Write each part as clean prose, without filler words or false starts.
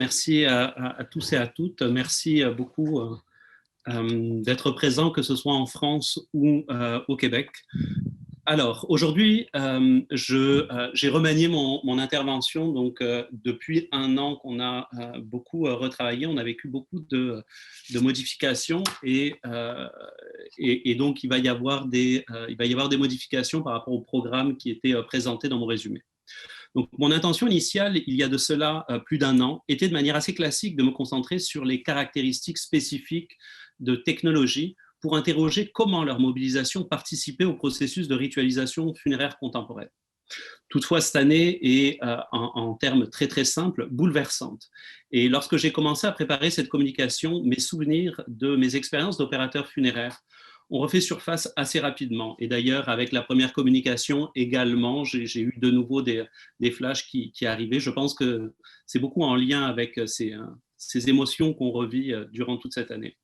Merci à tous et à toutes. Merci beaucoup d'être présents, que ce soit en France ou au Québec. Alors, aujourd'hui, j'ai remanié mon intervention. Donc, depuis un an qu'on a beaucoup retravaillé, on a vécu beaucoup de modifications et donc il va y avoir des modifications par rapport au programme qui était présenté dans mon résumé. Donc, mon intention initiale, il y a de cela plus d'un an, était de manière assez classique de me concentrer sur les caractéristiques spécifiques de technologies pour interroger comment leur mobilisation participait au processus de ritualisation funéraire contemporaine. Toutefois, cette année est, en termes très très simples, bouleversante. Et lorsque j'ai commencé à préparer cette communication, mes souvenirs de mes expériences d'opérateur funéraire ont refait surface assez rapidement. Et d'ailleurs, avec la première communication également, j'ai eu de nouveau des flashs qui arrivaient. Je pense que c'est beaucoup en lien avec ces émotions qu'on revit durant toute cette année.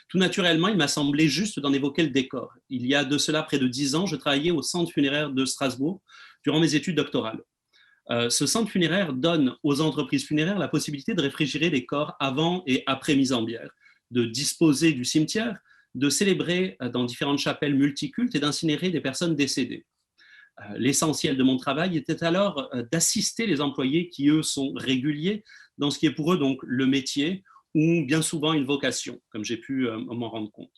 Tout naturellement, il m'a semblé juste d'en évoquer le décor. Il y a de cela près de 10 ans, je travaillais au centre funéraire de Strasbourg durant mes études doctorales. Ce centre funéraire donne aux entreprises funéraires la possibilité de réfrigérer les corps avant et après mise en bière, de disposer du cimetière, de célébrer dans différentes chapelles multicultes et d'incinérer des personnes décédées. L'essentiel de mon travail était alors d'assister les employés qui, eux, sont réguliers dans ce qui est pour eux donc le métier ou bien souvent une vocation, comme j'ai pu m'en rendre compte.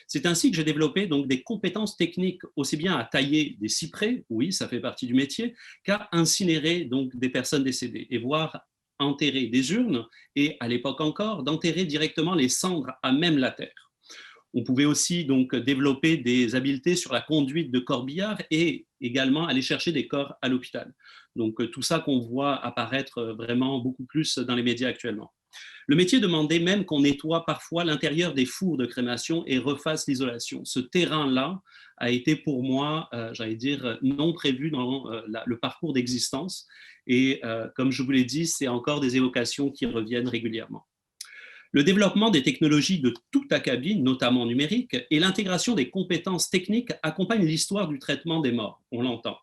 C'est ainsi que j'ai développé donc des compétences techniques aussi bien à tailler des cyprès, oui, ça fait partie du métier, qu'à incinérer donc des personnes décédées et voire enterrer des urnes et, à l'époque encore, d'enterrer directement les cendres à même la terre. On pouvait aussi donc développer des habiletés sur la conduite de corbillards et également aller chercher des corps à l'hôpital. Donc tout ça qu'on voit apparaître vraiment beaucoup plus dans les médias actuellement. Le métier demandait même qu'on nettoie parfois l'intérieur des fours de crémation et refasse l'isolation. Ce terrain-là a été pour moi, j'allais dire, non prévu dans le parcours d'existence. Et comme je vous l'ai dit, c'est encore des évocations qui reviennent régulièrement. Le développement des technologies de tout acabit, notamment numériques, et l'intégration des compétences techniques accompagnent l'histoire du traitement des morts, on l'entend.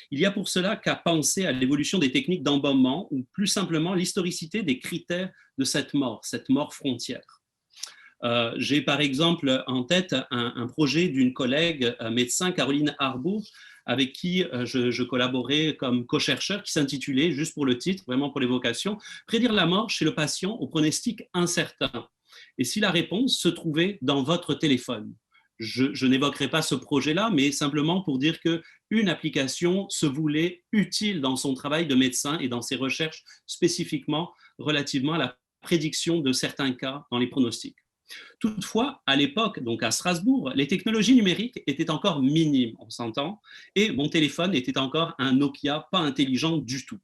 Il y a pour cela qu'à penser à l'évolution des techniques d'embaumement ou plus simplement l'historicité des critères de cette mort frontière. J'ai par exemple en tête un projet d'une collègue médecin, Caroline Harbour, avec qui je collaborais comme co-chercheur, qui s'intitulait, juste pour le titre, vraiment pour l'évocation, Prédire la mort chez le patient au pronostic incertain. Et si la réponse se trouvait dans votre téléphone. Je n'évoquerai pas ce projet-là, mais simplement pour dire qu'une application se voulait utile dans son travail de médecin et dans ses recherches spécifiquement relativement à la prédiction de certains cas dans les pronostics. Toutefois, à l'époque, donc à Strasbourg, les technologies numériques étaient encore minimes, on s'entend, et mon téléphone était encore un Nokia pas intelligent du tout.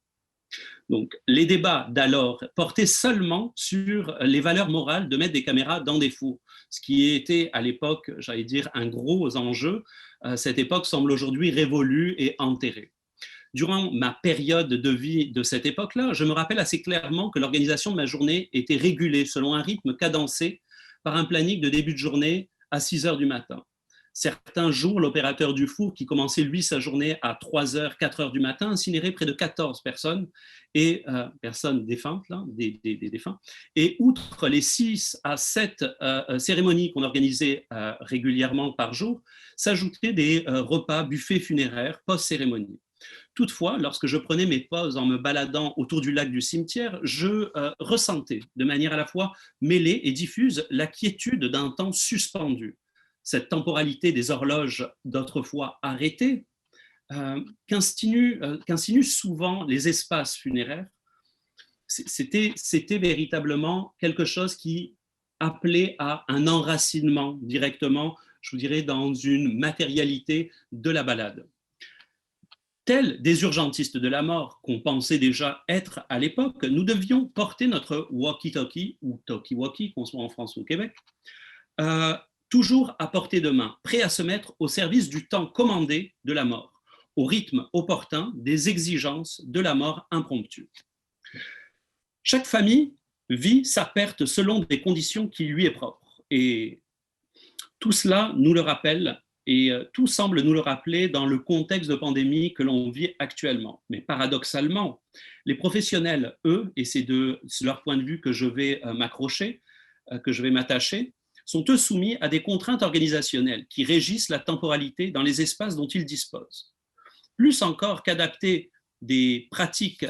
Donc, les débats d'alors portaient seulement sur les valeurs morales de mettre des caméras dans des fours, ce qui était à l'époque, j'allais dire, un gros enjeu. Cette époque semble aujourd'hui révolue et enterrée. Durant ma période de vie de cette époque-là, je me rappelle assez clairement que l'organisation de ma journée était régulée selon un rythme cadencé par un planning de début de journée à 6 heures du matin. Certains jours, l'opérateur du four, qui commençait lui sa journée à 3 heures, 4 heures du matin, incinérait près de 14 personnes, et personnes défuntes, là, des défunts. Et outre les 6 à 7 cérémonies qu'on organisait régulièrement par jour, s'ajoutaient des repas buffets funéraires post-cérémonie. Toutefois, lorsque je prenais mes pauses en me baladant autour du lac du cimetière, je ressentais de manière à la fois mêlée et diffuse la quiétude d'un temps suspendu. Cette temporalité des horloges d'autrefois arrêtées qu'insinuent souvent les espaces funéraires. C'était véritablement quelque chose qui appelait à un enracinement directement, je vous dirais, dans une matérialité de la balade. Tels des urgentistes de la mort qu'on pensait déjà être à l'époque, nous devions porter notre walkie-talkie ou talkie-walkie, qu'on soit en France ou au Québec, toujours à portée de main, prêt à se mettre au service du temps commandé de la mort, au rythme opportun des exigences de la mort impromptue. Chaque famille vit sa perte selon des conditions qui lui est propre. Et Tout cela nous le rappelle et tout semble nous le rappeler dans le contexte de pandémie que l'on vit actuellement. Mais paradoxalement, les professionnels, eux, et c'est de leur point de vue que je vais m'accrocher, que je vais m'attacher, sont eux soumis à des contraintes organisationnelles qui régissent la temporalité dans les espaces dont ils disposent. Plus encore qu'adapter des pratiques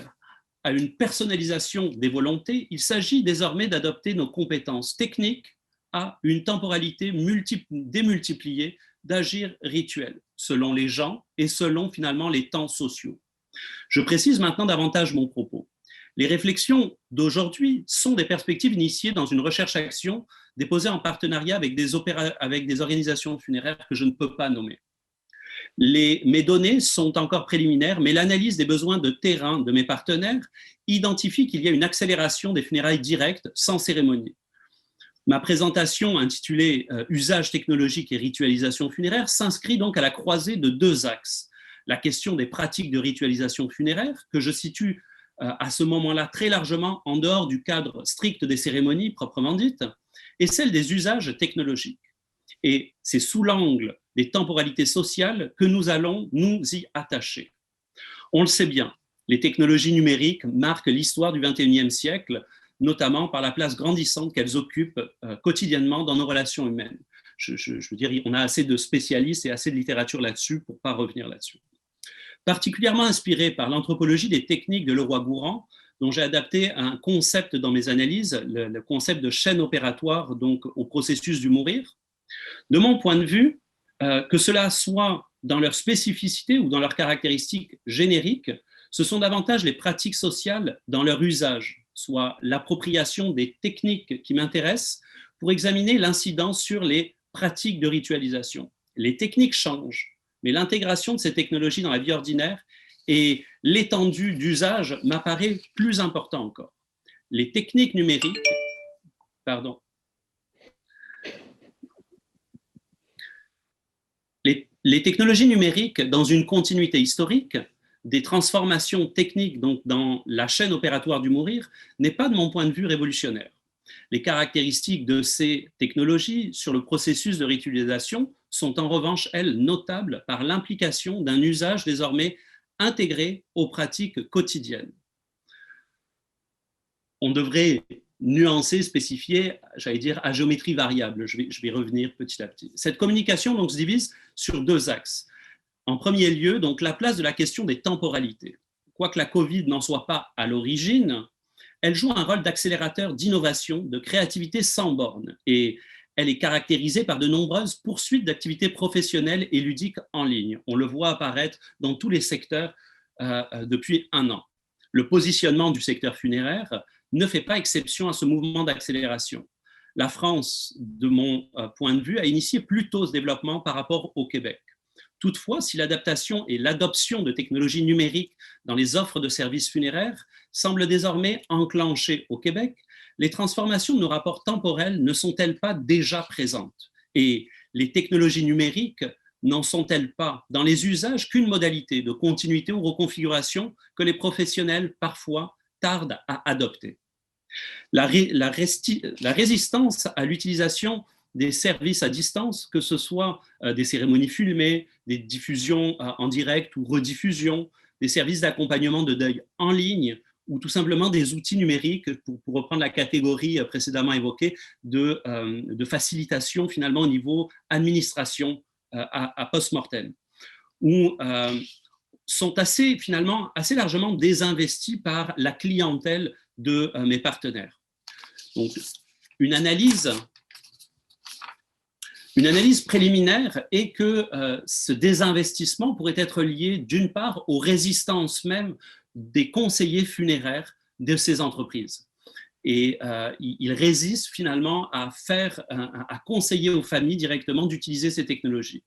à une personnalisation des volontés, il s'agit désormais d'adopter nos compétences techniques à une temporalité démultipliée d'agir rituel, selon les gens et selon finalement les temps sociaux. Je précise maintenant davantage mon propos. Les réflexions d'aujourd'hui sont des perspectives initiées dans une recherche-action déposée en partenariat avec des organisations funéraires que je ne peux pas nommer. Mes données sont encore préliminaires, mais l'analyse des besoins de terrain de mes partenaires identifie qu'il y a une accélération des funérailles directes sans cérémonie. Ma présentation intitulée « Usage technologique et ritualisation funéraire » s'inscrit donc à la croisée de deux axes. La question des pratiques de ritualisation funéraire, que je situe à ce moment-là très largement en dehors du cadre strict des cérémonies proprement dites, et celle des usages technologiques. Et c'est sous l'angle des temporalités sociales que nous allons nous y attacher. On le sait bien, les technologies numériques marquent l'histoire du XXIe siècle, notamment par la place grandissante qu'elles occupent quotidiennement dans nos relations humaines. Je veux dire, on a assez de spécialistes et assez de littérature là-dessus pour ne pas revenir là-dessus. Particulièrement inspiré par l'anthropologie des techniques de Leroy-Gourhan, dont j'ai adapté un concept dans mes analyses, le concept de chaîne opératoire donc, au processus du mourir. De mon point de vue, que cela soit dans leur spécificité ou dans leurs caractéristiques génériques, ce sont davantage les pratiques sociales dans leur usage, soit l'appropriation des techniques qui m'intéressent pour examiner l'incidence sur les pratiques de ritualisation. Les techniques changent, mais l'intégration de ces technologies dans la vie ordinaire et l'étendue d'usage m'apparaît plus important encore. Les techniques numériques, les technologies numériques dans une continuité historique, des transformations techniques donc dans la chaîne opératoire du mourir, n'est pas de mon point de vue révolutionnaire. Les caractéristiques de ces technologies sur le processus de ritualisation sont en revanche, elles, notables par l'implication d'un usage désormais intégré aux pratiques quotidiennes. On devrait nuancer, spécifier, j'allais dire, à géométrie variable. Je vais y revenir petit à petit. Cette communication donc, se divise sur deux axes. En premier lieu, donc, la place de la question des temporalités. Quoique la Covid n'en soit pas à l'origine, elle joue un rôle d'accélérateur d'innovation, de créativité sans bornes. Et elle est caractérisée par de nombreuses poursuites d'activités professionnelles et ludiques en ligne. On le voit apparaître dans tous les secteurs depuis un an. Le positionnement du secteur funéraire ne fait pas exception à ce mouvement d'accélération. La France, de mon point de vue, a initié plus tôt ce développement par rapport au Québec. Toutefois, si l'adaptation et l'adoption de technologies numériques dans les offres de services funéraires semblent désormais enclenchées au Québec, les transformations de nos rapports temporels ne sont-elles pas déjà présentes? Et les technologies numériques n'en sont-elles pas dans les usages qu'une modalité de continuité ou reconfiguration que les professionnels parfois tardent à adopter? La résistance à l'utilisation des services à distance, que ce soit des cérémonies filmées, des diffusions en direct ou rediffusions, des services d'accompagnement de deuil en ligne ou tout simplement des outils numériques, pour reprendre la catégorie précédemment évoquée, de facilitation finalement au niveau administration à post-mortem, où sont finalement assez largement désinvestis par la clientèle de mes partenaires. Donc, une analyse préliminaire est que ce désinvestissement pourrait être lié d'une part aux résistances même des conseillers funéraires de ces entreprises. Et ils résistent finalement à conseiller aux familles directement d'utiliser ces technologies.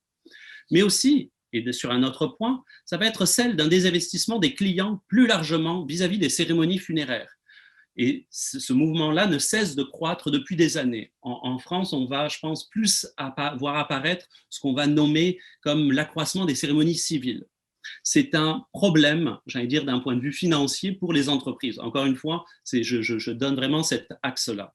Mais aussi, et sur un autre point, ça va être celle d'un désinvestissement des clients plus largement vis-à-vis des cérémonies funéraires. Et ce mouvement-là ne cesse de croître depuis des années. En France, on va, je pense, plus voir apparaître ce qu'on va nommer comme l'accroissement des cérémonies civiles. C'est un problème, j'allais dire, d'un point de vue financier pour les entreprises. Encore une fois, je donne vraiment cet axe-là.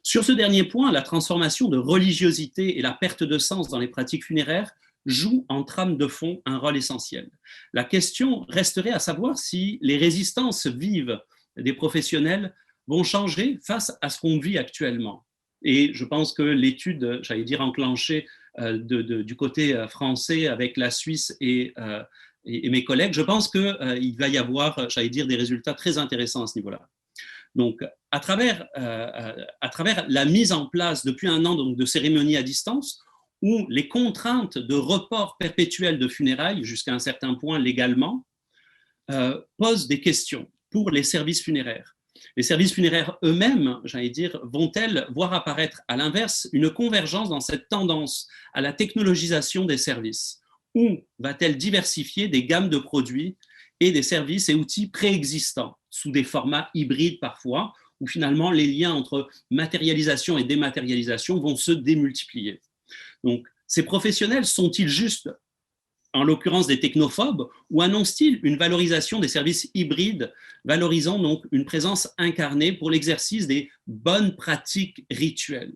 Sur ce dernier point, la transformation de religiosité et la perte de sens dans les pratiques funéraires jouent en trame de fond un rôle essentiel. La question resterait à savoir si les résistances vives des professionnels vont changer face à ce qu'on vit actuellement. Et je pense que l'étude, j'allais dire, enclenchée du côté français avec la Suisse et mes collègues, je pense qu'il va y avoir, j'allais dire, des résultats très intéressants à ce niveau-là. Donc, à travers la mise en place depuis un an donc, de cérémonies à distance, où les contraintes de report perpétuel de funérailles, jusqu'à un certain point légalement, posent des questions pour les services funéraires. Les services funéraires eux-mêmes, j'allais dire, vont-elles voir apparaître à l'inverse une convergence dans cette tendance à la technologisation des services, ou va-t-elle diversifier des gammes de produits et des services et outils préexistants, sous des formats hybrides parfois, où finalement les liens entre matérialisation et dématérialisation vont se démultiplier. Donc, ces professionnels sont-ils juste, en l'occurrence des technophobes, ou annoncent-ils une valorisation des services hybrides, valorisant donc une présence incarnée pour l'exercice des bonnes pratiques rituelles?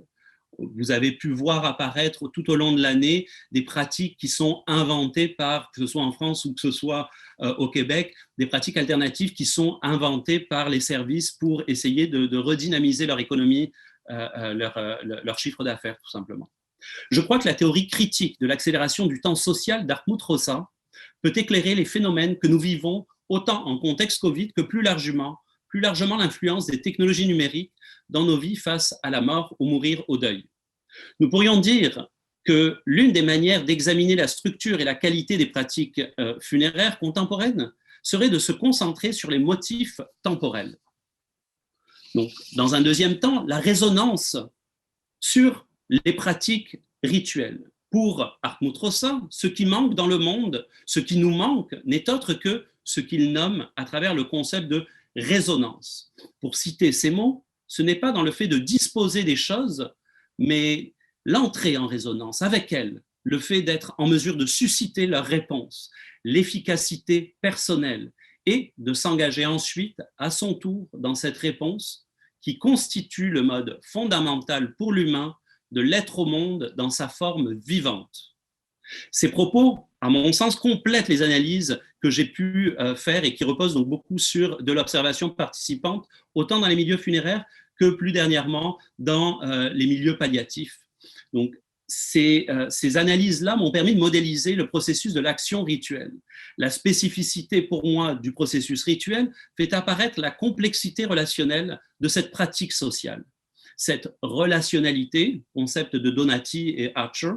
Vous avez pu voir apparaître tout au long de l'année des pratiques qui sont inventées par, que ce soit en France ou que ce soit au Québec, des pratiques alternatives qui sont inventées par les services pour essayer de redynamiser leur économie, leur chiffre d'affaires, tout simplement. Je crois que la théorie critique de l'accélération du temps social d'Hartmut Rosa peut éclairer les phénomènes que nous vivons autant en contexte Covid que plus largement l'influence des technologies numériques dans nos vies face à la mort ou mourir au deuil. Nous pourrions dire que l'une des manières d'examiner la structure et la qualité des pratiques funéraires contemporaines serait de se concentrer sur les motifs temporels. Donc, dans un deuxième temps, la résonance sur les pratiques rituelles. Pour Hartmut Rosa, ce qui manque dans le monde, ce qui nous manque, n'est autre que ce qu'il nomme à travers le concept de résonance. Pour citer ces mots, ce n'est pas dans le fait de disposer des choses, mais l'entrée en résonance avec elles, le fait d'être en mesure de susciter leur réponse, l'efficacité personnelle et de s'engager ensuite à son tour dans cette réponse qui constitue le mode fondamental pour l'humain de l'être au monde dans sa forme vivante. Ces propos, à mon sens, complètent les analyses que j'ai pu faire et qui reposent donc beaucoup sur de l'observation participante, autant dans les milieux funéraires que plus dernièrement dans les milieux palliatifs. Donc, ces analyses-là m'ont permis de modéliser le processus de l'action rituelle. La spécificité pour moi du processus rituel fait apparaître la complexité relationnelle de cette pratique sociale. Cette relationnalité, concept de Donati et Archer,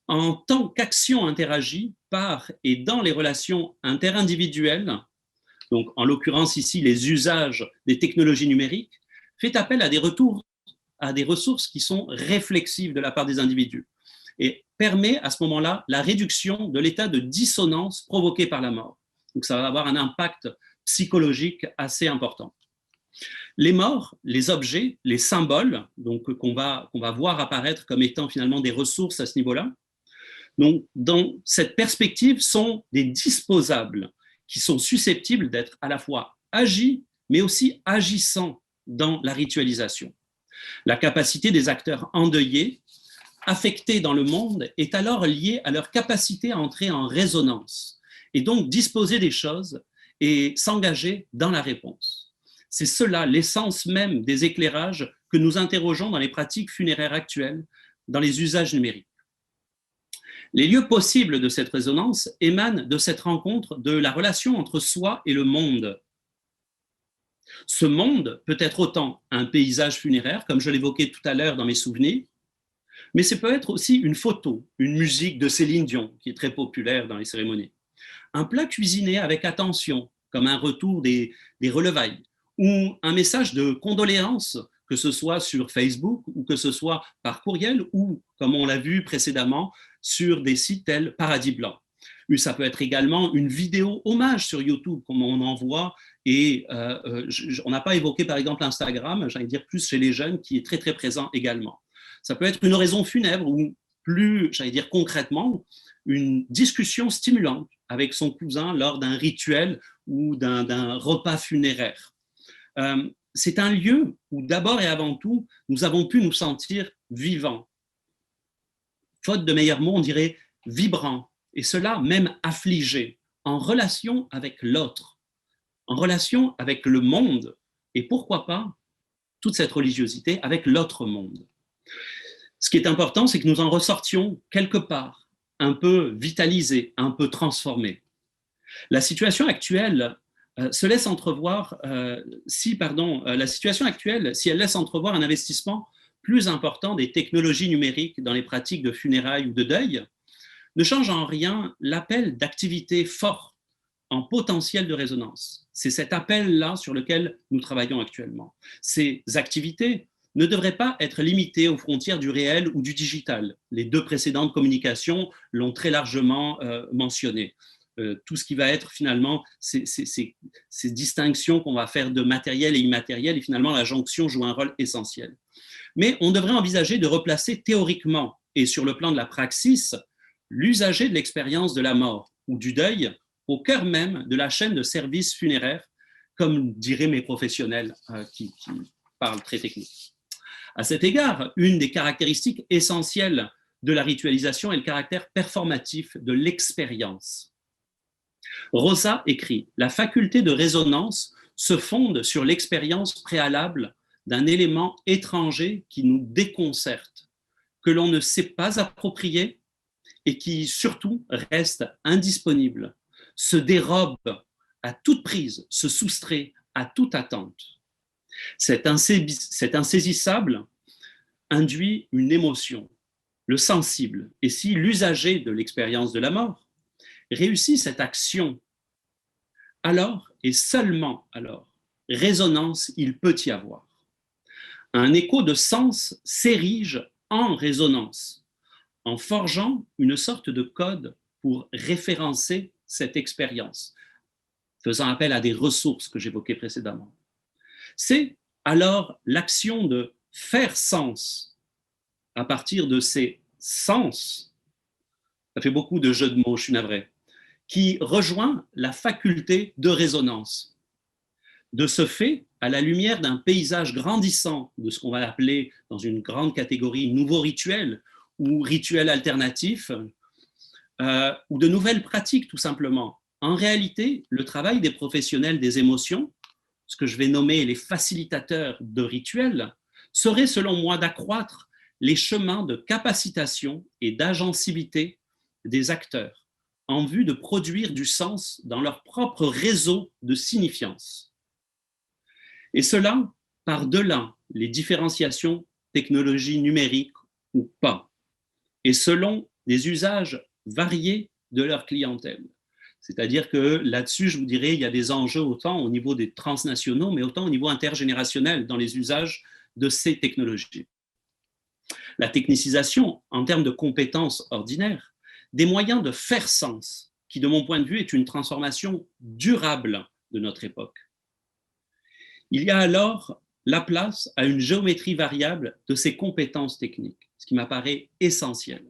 en tant qu'action interagie par et dans les relations interindividuelles, donc en l'occurrence ici les usages des technologies numériques, fait appel à des ressources qui sont réflexives de la part des individus et permet à ce moment-là la réduction de l'état de dissonance provoqué par la mort. Donc ça va avoir un impact psychologique assez important. Les morts, les objets, les symboles, donc qu'on va voir apparaître comme étant finalement des ressources à ce niveau-là, donc dans cette perspective sont des disposables qui sont susceptibles d'être à la fois agis mais aussi agissants dans la ritualisation. La capacité des acteurs endeuillés, affectés dans le monde, est alors liée à leur capacité à entrer en résonance et donc disposer des choses et s'engager dans la réponse. C'est cela l'essence même des éclairages que nous interrogeons dans les pratiques funéraires actuelles, dans les usages numériques. Les lieux possibles de cette résonance émanent de cette rencontre de la relation entre soi et le monde. Ce monde peut être autant un paysage funéraire, comme je l'évoquais tout à l'heure dans mes souvenirs, mais ça peut être aussi une photo, une musique de Céline Dion, qui est très populaire dans les cérémonies, un plat cuisiné avec attention, comme un retour des relevailles, ou un message de condoléances, que ce soit sur Facebook ou que ce soit par courriel ou, comme on l'a vu précédemment, sur des sites tels Paradis Blanc. Ça peut être également une vidéo hommage sur YouTube, comme on en voit, et on n'a pas évoqué par exemple Instagram, j'allais dire plus chez les jeunes, qui est très très présent également. Ça peut être une oraison funèbre ou plus, j'allais dire concrètement, une discussion stimulante avec son cousin lors d'un rituel ou d'un repas funéraire. c'est un lieu où d'abord et avant tout, nous avons pu nous sentir vivants. Faute de meilleurs mots, on dirait vibrants, et cela même affligés, en relation avec l'autre, en relation avec le monde, et pourquoi pas toute cette religiosité avec l'autre monde. Ce qui est important, c'est que nous en ressortions quelque part un peu vitalisés, un peu transformés. La situation actuelle se laisse entrevoir, la situation actuelle, si elle laisse entrevoir un investissement plus important des technologies numériques dans les pratiques de funérailles ou de deuil, ne change en rien l'appel d'activité fort en potentiel de résonance. C'est cet appel-là sur lequel nous travaillons actuellement. Ces activités ne devraient pas être limitées aux frontières du réel ou du digital. Les deux précédentes communications l'ont très largement mentionné. Tout ce qui va être finalement ces distinctions qu'on va faire de matériel et immatériel, et finalement la jonction joue un rôle essentiel. Mais on devrait envisager de replacer théoriquement et sur le plan de la praxis l'usager de l'expérience de la mort ou du deuil au cœur même de la chaîne de services funéraires, comme diraient mes professionnels qui parlent très technique. À cet égard, une des caractéristiques essentielles de la ritualisation est le caractère performatif de l'expérience. Rosa écrit « La faculté de résonance se fonde sur l'expérience préalable d'un élément étranger qui nous déconcerte, que l'on ne sait pas approprier et qui surtout reste indisponible, se dérobe à toute prise, se soustrait à toute attente. Cet insaisissable induit une émotion, le sensible. Et si l'usager de l'expérience de la mort réussit cette action, alors, et seulement alors, résonance il peut y avoir. Un écho de sens s'érige en résonance, en forgeant une sorte de code pour référencer cette expérience, faisant appel à des ressources que j'évoquais précédemment. C'est alors l'action de faire sens à partir de ces sens, ça fait beaucoup de jeux de mots, je suis navré, qui rejoint la faculté de résonance. De ce fait, à la lumière d'un paysage grandissant de ce qu'on va appeler dans une grande catégorie nouveaux rituels ou rituels alternatifs, ou de nouvelles pratiques tout simplement. En réalité, le travail des professionnels des émotions, ce que je vais nommer les facilitateurs de rituels, serait selon moi d'accroître les chemins de capacitation et d'agencivité des acteurs en vue de produire du sens dans leur propre réseau de signifiance. Et cela par-delà les différenciations technologies numériques ou pas, et selon des usages variés de leur clientèle. C'est-à-dire que là-dessus, je vous dirais, il y a des enjeux autant au niveau des transnationaux, mais autant au niveau intergénérationnel dans les usages de ces technologies. La technicisation, en termes de compétences ordinaires, des moyens de faire sens, qui de mon point de vue est une transformation durable de notre époque. Il y a alors la place à une géométrie variable de ces compétences techniques, ce qui m'apparaît essentiel.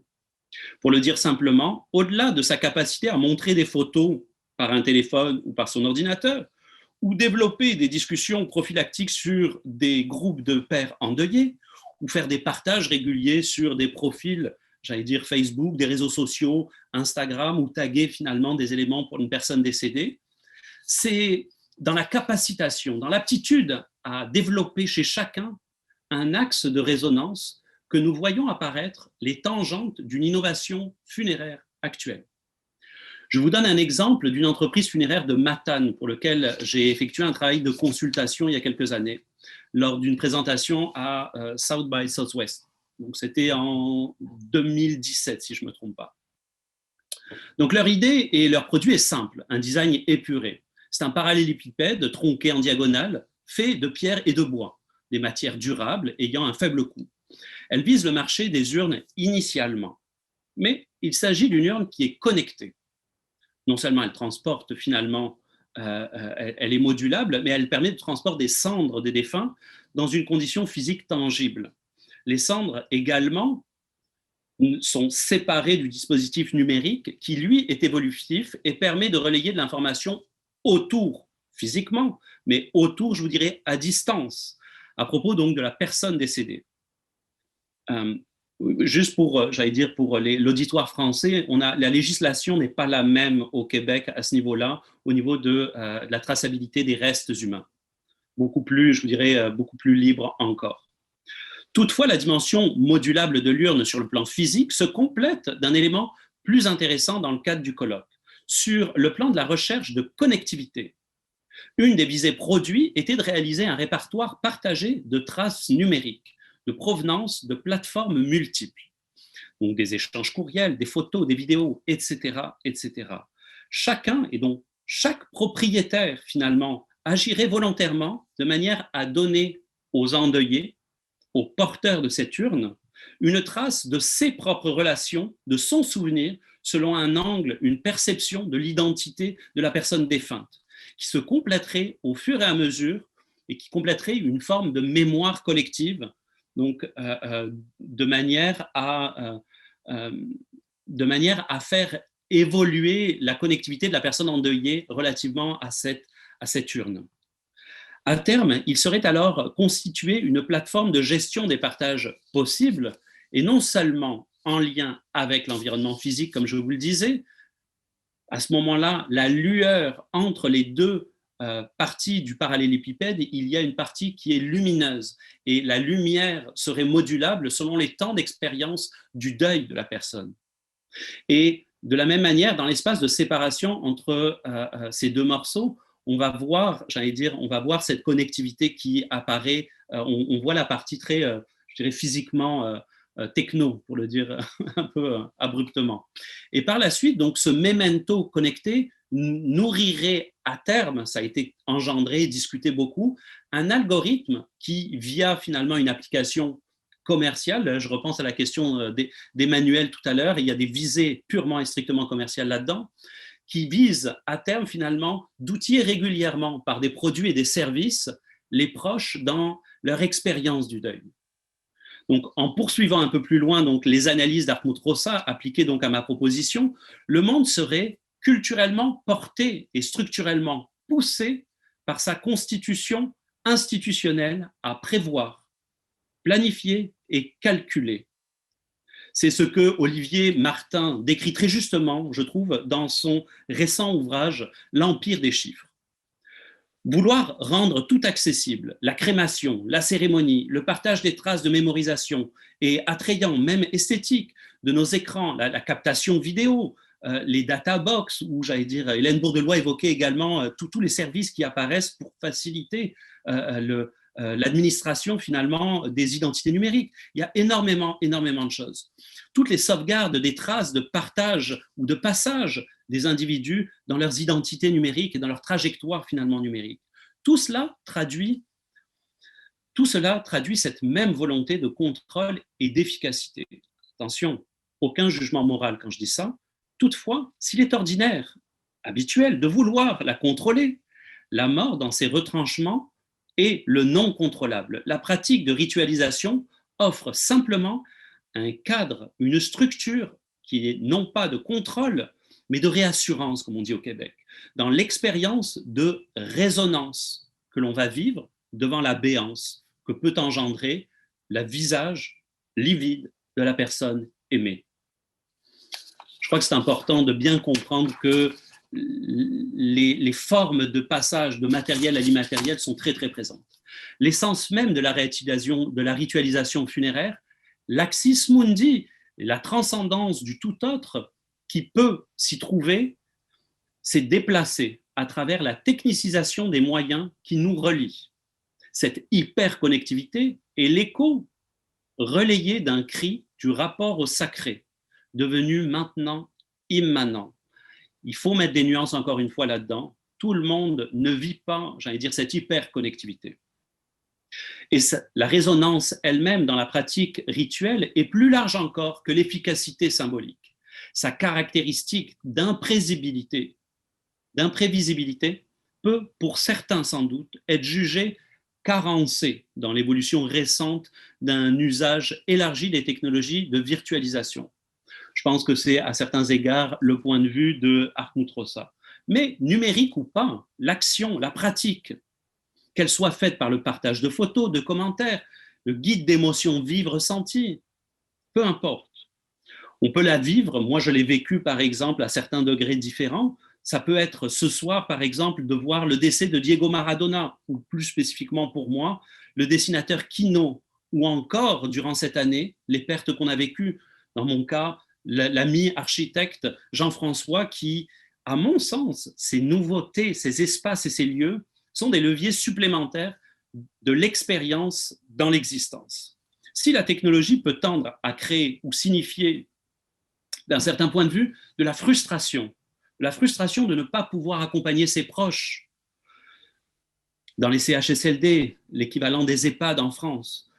Pour le dire simplement, au-delà de sa capacité à montrer des photos par un téléphone ou par son ordinateur, ou développer des discussions prophylactiques sur des groupes de pères endeuillés, ou faire des partages réguliers sur des profils, j'allais dire Facebook, des réseaux sociaux, Instagram, ou taguer finalement des éléments pour une personne décédée, c'est dans la capacitation, dans l'aptitude à développer chez chacun un axe de résonance que nous voyons apparaître les tangentes d'une innovation funéraire actuelle. Je vous donne un exemple d'une entreprise funéraire de Matane pour laquelle j'ai effectué un travail de consultation il y a quelques années lors d'une présentation à South by Southwest. Donc c'était en 2017 si je ne me trompe pas. Donc leur idée et leur produit est simple, un design épuré. C'est un parallélépipède tronqué en diagonale fait de pierre et de bois, des matières durables ayant un faible coût. Elle vise le marché des urnes initialement, mais il s'agit d'une urne qui est connectée. Non seulement elle transporte finalement, elle est modulable, mais elle permet de transport des cendres des défunts dans une condition physique tangible. Les cendres également sont séparées du dispositif numérique qui, lui, est évolutif et permet de relayer de l'information autour physiquement, mais autour, je vous dirais, à distance, à propos donc de la personne décédée. Juste pour, j'allais dire, pour l'auditoire français, la législation n'est pas la même au Québec à ce niveau-là, au niveau de la traçabilité des restes humains. Beaucoup plus, je vous dirais, beaucoup plus libre encore. Toutefois, la dimension modulable de l'urne sur le plan physique se complète d'un élément plus intéressant dans le cadre du colloque, sur le plan de la recherche de connectivité. Une des visées produits était de réaliser un répertoire partagé de traces numériques, de provenance de plateformes multiples. Donc des échanges courriels, des photos, des vidéos, etc., etc. Chacun, et donc chaque propriétaire finalement, agirait volontairement de manière à donner aux endeuillés, aux porteurs de cette urne, une trace de ses propres relations, de son souvenir, selon un angle, une perception de l'identité de la personne défunte, qui se compléterait au fur et à mesure et qui compléterait une forme de mémoire collective, donc de manière à faire évoluer la connectivité de la personne endeuillée relativement à cette urne. À terme, il serait alors constitué une plateforme de gestion des partages possibles, et non seulement en lien avec l'environnement physique, comme je vous le disais. À ce moment-là, la lueur entre les deux parties du parallélépipède, il y a une partie qui est lumineuse, et la lumière serait modulable selon les temps d'expérience du deuil de la personne. Et de la même manière, dans l'espace de séparation entre ces deux morceaux, on va voir, on va voir cette connectivité qui apparaît, on voit la partie très, je dirais, physiquement techno, pour le dire un peu abruptement. Et par la suite, donc, ce memento connecté nourrirait à terme, ça a été engendré, discuté beaucoup, un algorithme qui, via finalement une application commerciale, je repense à la question d'Emmanuel tout à l'heure, il y a des visées purement et strictement commerciales là-dedans, qui vise à terme finalement d'outiller régulièrement par des produits et des services les proches dans leur expérience du deuil. Donc, en poursuivant un peu plus loin donc, les analyses d'Hartmut Rosa appliquées donc à ma proposition, le monde serait culturellement porté et structurellement poussé par sa constitution institutionnelle à prévoir, planifier et calculer. C'est ce que Olivier Martin décrit très justement, je trouve, dans son récent ouvrage « L'Empire des chiffres ». Vouloir rendre tout accessible, la crémation, la cérémonie, le partage des traces de mémorisation et attrayant, même esthétique, de nos écrans, la captation vidéo, les data box, où j'allais dire, Hélène Bourdelois évoquait également tous les services qui apparaissent pour faciliter l'administration finalement des identités numériques. Il y a énormément de choses. Toutes les sauvegardes des traces de partage ou de passage des individus dans leurs identités numériques et dans leur trajectoire finalement numérique. Tout cela traduit cette même volonté de contrôle et d'efficacité. Attention, aucun jugement moral quand je dis ça. Toutefois, s'il est ordinaire, habituel de vouloir la contrôler, la mort dans ses retranchements est le non contrôlable. La pratique de ritualisation offre simplement un cadre, une structure qui est non pas de contrôle, mais de réassurance, comme on dit au Québec, dans l'expérience de résonance que l'on va vivre devant la béance que peut engendrer le visage livide de la personne aimée. Je crois que c'est important de bien comprendre que les formes de passage de matériel à l'immatériel sont très, très présentes. L'essence même de la ritualisation funéraire, l'axis mundi, la transcendance du tout autre qui peut s'y trouver, s'est déplacée à travers la technicisation des moyens qui nous relient. Cette hyperconnectivité est l'écho relayé d'un cri du rapport au sacré, devenu maintenant immanent. Il faut mettre des nuances encore une fois là-dedans. Tout le monde ne vit pas, j'allais dire, cette hyperconnectivité. Et la résonance elle-même dans la pratique rituelle est plus large encore que l'efficacité symbolique. Sa caractéristique d'imprévisibilité peut, pour certains sans doute, être jugée carencée dans l'évolution récente d'un usage élargi des technologies de virtualisation. Je pense que c'est à certains égards le point de vue de Hartmut Rosa. mais numérique ou pas, l'action, la pratique, qu'elle soit faite par le partage de photos, de commentaires, le guide d'émotions vives ressenties, peu importe. On peut la vivre, moi je l'ai vécu par exemple à certains degrés différents. Ça peut être ce soir par exemple de voir le décès de Diego Maradona, ou plus spécifiquement pour moi, le dessinateur Quino, ou encore durant cette année, les pertes qu'on a vécues. Dans mon cas, l'ami architecte Jean-François qui, à mon sens, ces nouveautés, ces espaces et ces lieux sont des leviers supplémentaires de l'expérience dans l'existence. Si la technologie peut tendre à créer ou signifier, d'un certain point de vue, de la frustration de ne pas pouvoir accompagner ses proches dans les CHSLD, l'équivalent des EHPAD en France,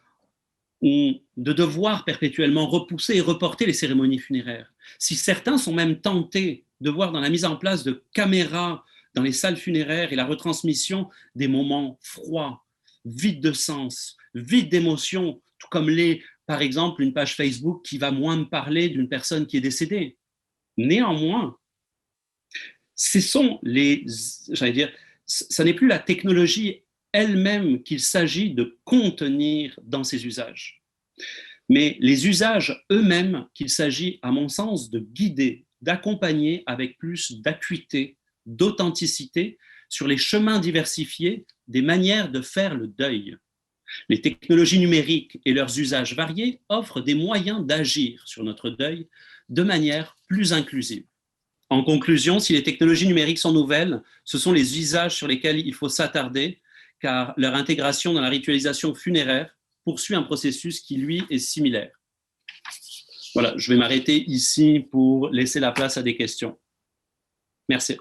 ou de devoir perpétuellement repousser et reporter les cérémonies funéraires. Si certains sont même tentés de voir dans la mise en place de caméras dans les salles funéraires et la retransmission des moments froids, vides de sens, vides d'émotions, tout comme par exemple, une page Facebook qui va moins me parler d'une personne qui est décédée. Néanmoins, ce n'est plus la technologie elle-même qu'il s'agit de contenir dans ses usages, mais les usages eux-mêmes qu'il s'agit, à mon sens, de guider, d'accompagner avec plus d'acuité, d'authenticité sur les chemins diversifiés des manières de faire le deuil. Les technologies numériques et leurs usages variés offrent des moyens d'agir sur notre deuil de manière plus inclusive. En conclusion, si les technologies numériques sont nouvelles, ce sont les usages sur lesquels il faut s'attarder, car leur intégration dans la ritualisation funéraire poursuit un processus qui, lui, est similaire. Voilà, je vais m'arrêter ici pour laisser la place à des questions. Merci.